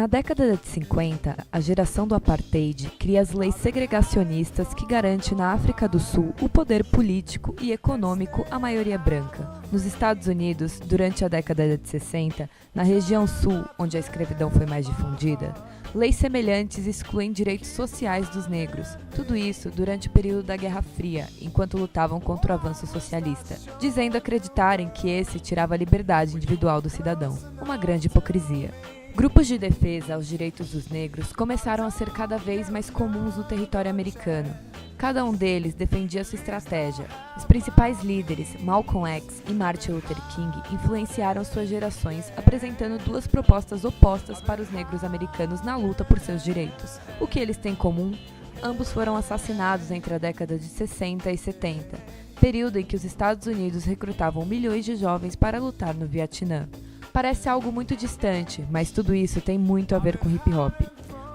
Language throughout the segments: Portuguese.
década de 50, a geração do apartheid cria as leis segregacionistas que garantem na África do Sul o poder político e econômico à maioria branca. Nos Estados Unidos, durante a década de 60, na região sul, onde a escravidão foi mais difundida, leis semelhantes excluem direitos sociais dos negros. Tudo isso durante o período da Guerra Fria, enquanto lutavam contra o avanço socialista, dizendo acreditarem que esse tirava a liberdade individual do cidadão. Uma grande hipocrisia. Grupos de defesa aos direitos dos negros começaram a ser cada vez mais comuns no território americano. Cada um deles defendia sua estratégia. Os principais líderes, Malcolm X e Martin Luther King, influenciaram suas gerações, apresentando duas propostas opostas para os negros americanos na luta por seus direitos. O que eles têm em comum? Ambos foram assassinados entre a década de 60 e 70, período em que os Estados Unidos recrutavam milhões de jovens para lutar no Vietnã. Parece algo muito distante, mas tudo isso tem muito a ver com hip hop.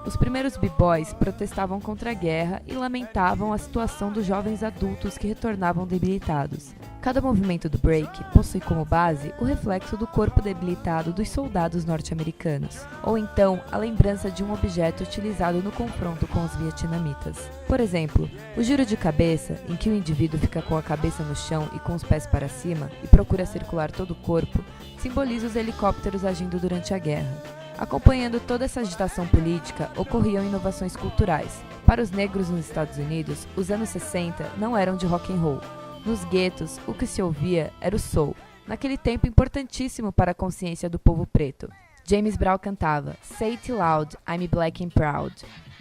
Os primeiros b-boys protestavam contra a guerra e lamentavam a situação dos jovens adultos que retornavam debilitados. Cada movimento do break possui como base o reflexo do corpo debilitado dos soldados norte-americanos, ou então a lembrança de um objeto utilizado no confronto com os vietnamitas. Por exemplo, o giro de cabeça, em que o indivíduo fica com a cabeça no chão e com os pés para cima e procura circular todo o corpo, simboliza os helicópteros agindo durante a guerra. Acompanhando toda essa agitação política, ocorriam inovações culturais. Para os negros nos Estados Unidos, os anos 60 não eram de rock and roll. Nos guetos, o que se ouvia era o soul, naquele tempo importantíssimo para a consciência do povo preto. James Brown cantava "Say it loud, I'm black and proud".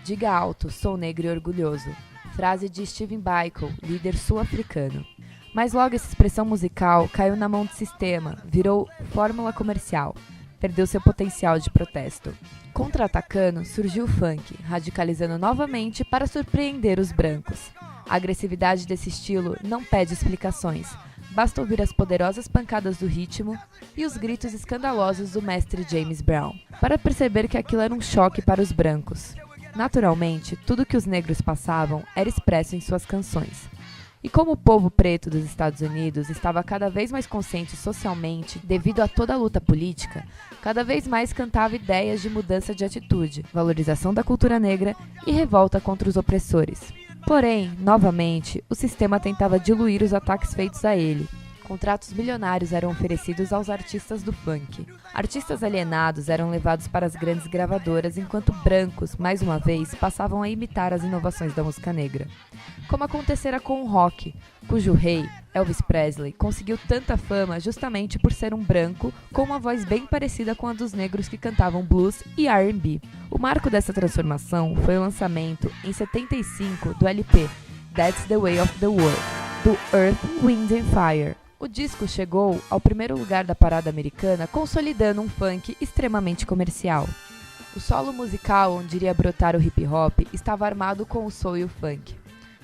Diga alto, sou negro e orgulhoso. Frase de Stephen Biko, líder sul-africano. Mas logo essa expressão musical caiu na mão do sistema, virou fórmula comercial. Perdeu seu potencial de protesto. Contra-atacando, surgiu o funk, radicalizando novamente para surpreender os brancos. A agressividade desse estilo não pede explicações. Basta ouvir as poderosas pancadas do ritmo e os gritos escandalosos do mestre James Brown, para perceber que aquilo era um choque para os brancos. Naturalmente, tudo que os negros passavam era expresso em suas canções. E como o povo preto dos Estados Unidos estava cada vez mais consciente socialmente devido a toda a luta política, cada vez mais cantava ideias de mudança de atitude, valorização da cultura negra e revolta contra os opressores. Porém, novamente, o sistema tentava diluir os ataques feitos a ele. Contratos milionários eram oferecidos aos artistas do funk. Artistas alienados eram levados para as grandes gravadoras, enquanto brancos, mais uma vez, passavam a imitar as inovações da música negra. Como acontecera com o rock, cujo rei, Elvis Presley, conseguiu tanta fama justamente por ser um branco com uma voz bem parecida com a dos negros que cantavam blues e R&B. O marco dessa transformação foi o lançamento, em 75, do LP That's the Way of the World, do Earth, Wind and Fire. O disco chegou ao primeiro lugar da parada americana, consolidando um funk extremamente comercial. O solo musical onde iria brotar o hip hop estava armado com o soul e o funk.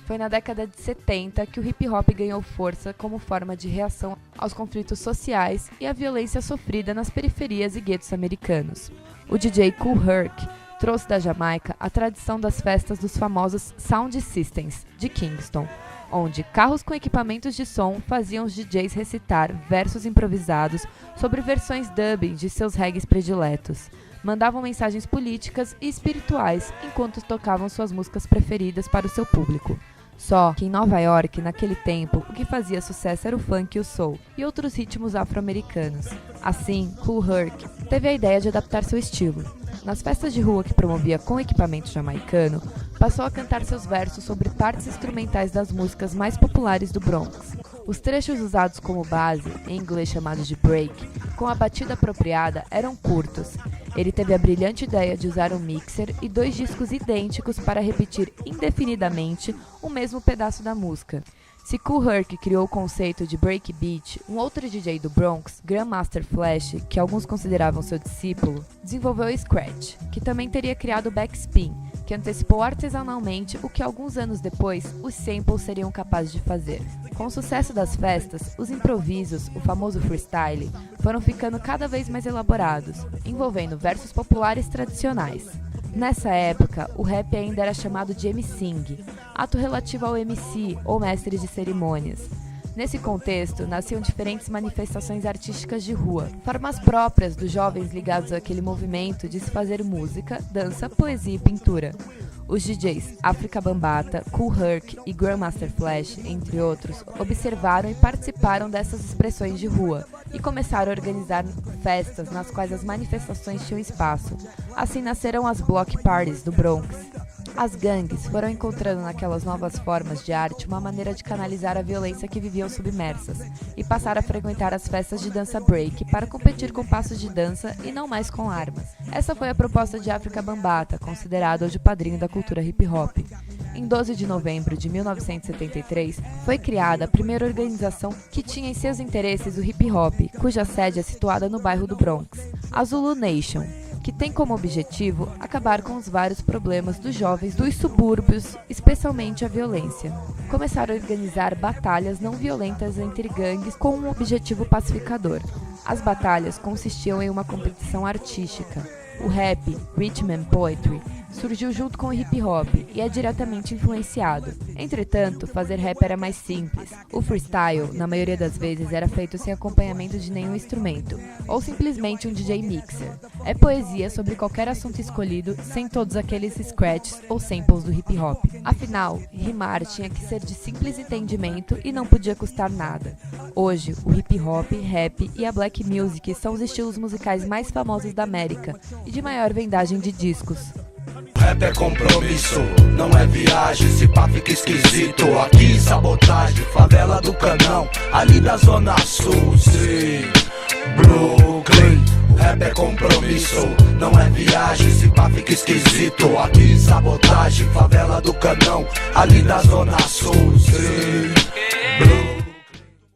Foi na década de 70 que o hip hop ganhou força como forma de reação aos conflitos sociais e à violência sofrida nas periferias e guetos americanos. O DJ Kool Herc trouxe da Jamaica a tradição das festas dos famosos Sound Systems de Kingston, onde carros com equipamentos de som faziam os DJs recitar versos improvisados sobre versões dubbing de seus reggaes prediletos. Mandavam mensagens políticas e espirituais enquanto tocavam suas músicas preferidas para o seu público. Só que em Nova York, naquele tempo, o que fazia sucesso era o funk e o soul, e outros ritmos afro-americanos. Assim, Kool Herc teve a ideia de adaptar seu estilo. Nas festas de rua que promovia com equipamento jamaicano, passou a cantar seus versos sobre partes instrumentais das músicas mais populares do Bronx. Os trechos usados como base, em inglês chamados de break, com a batida apropriada, eram curtos. Ele teve a brilhante ideia de usar um mixer e 2 discos idênticos para repetir indefinidamente o mesmo pedaço da música. Se Kool Herc criou o conceito de breakbeat, um outro DJ do Bronx, Grandmaster Flash, que alguns consideravam seu discípulo, desenvolveu o scratch, que também teria criado o backspin, que antecipou artesanalmente o que alguns anos depois os samples seriam capazes de fazer. Com o sucesso das festas, os improvisos, o famoso freestyle, foram ficando cada vez mais elaborados, envolvendo versos populares tradicionais. Nessa época, o rap ainda era chamado de MCing, ato relativo ao MC, ou mestre de cerimônias. Nesse contexto, nasciam diferentes manifestações artísticas de rua, formas próprias dos jovens ligados àquele movimento de se fazer música, dança, poesia e pintura. Os DJs Afrika Bambaataa, Kool Herc e Grandmaster Flash, entre outros, observaram e participaram dessas expressões de rua e começaram a organizar festas nas quais as manifestações tinham espaço. Assim nasceram as block parties do Bronx. As gangues foram encontrando naquelas novas formas de arte uma maneira de canalizar a violência que viviam submersas e passaram a frequentar as festas de dança break para competir com passos de dança e não mais com armas. Essa foi a proposta de Afrika Bambaataa, considerado hoje o padrinho da cultura hip hop. Em 12 de novembro de 1973, foi criada a primeira organização que tinha em seus interesses o hip hop, cuja sede é situada no bairro do Bronx, a Zulu Nation, que tem como objetivo acabar com os vários problemas dos jovens dos subúrbios, especialmente a violência. Começaram a organizar batalhas não violentas entre gangues com um objetivo pacificador. As batalhas consistiam em uma competição artística. O rap, Rhythm and Poetry, surgiu junto com o hip hop e é diretamente influenciado. Entretanto, fazer rap era mais simples. O freestyle, na maioria das vezes, era feito sem acompanhamento de nenhum instrumento, ou simplesmente um DJ mixer. É poesia sobre qualquer assunto escolhido, sem todos aqueles scratches ou samples do hip hop. Afinal, rimar tinha que ser de simples entendimento e não podia custar nada. Hoje, o hip hop, rap e a black music são os estilos musicais mais famosos da América e de maior vendagem de discos. Rap é compromisso, não é viagem, se pá fica esquisito. Aqui sabotagem, favela do Canão, ali da Zona Sul, sim, Brooklyn. Rap é compromisso, não é viagem, se pá fica esquisito. Aqui sabotagem, favela do Canão, ali da Zona Sul, sim, Brooklyn.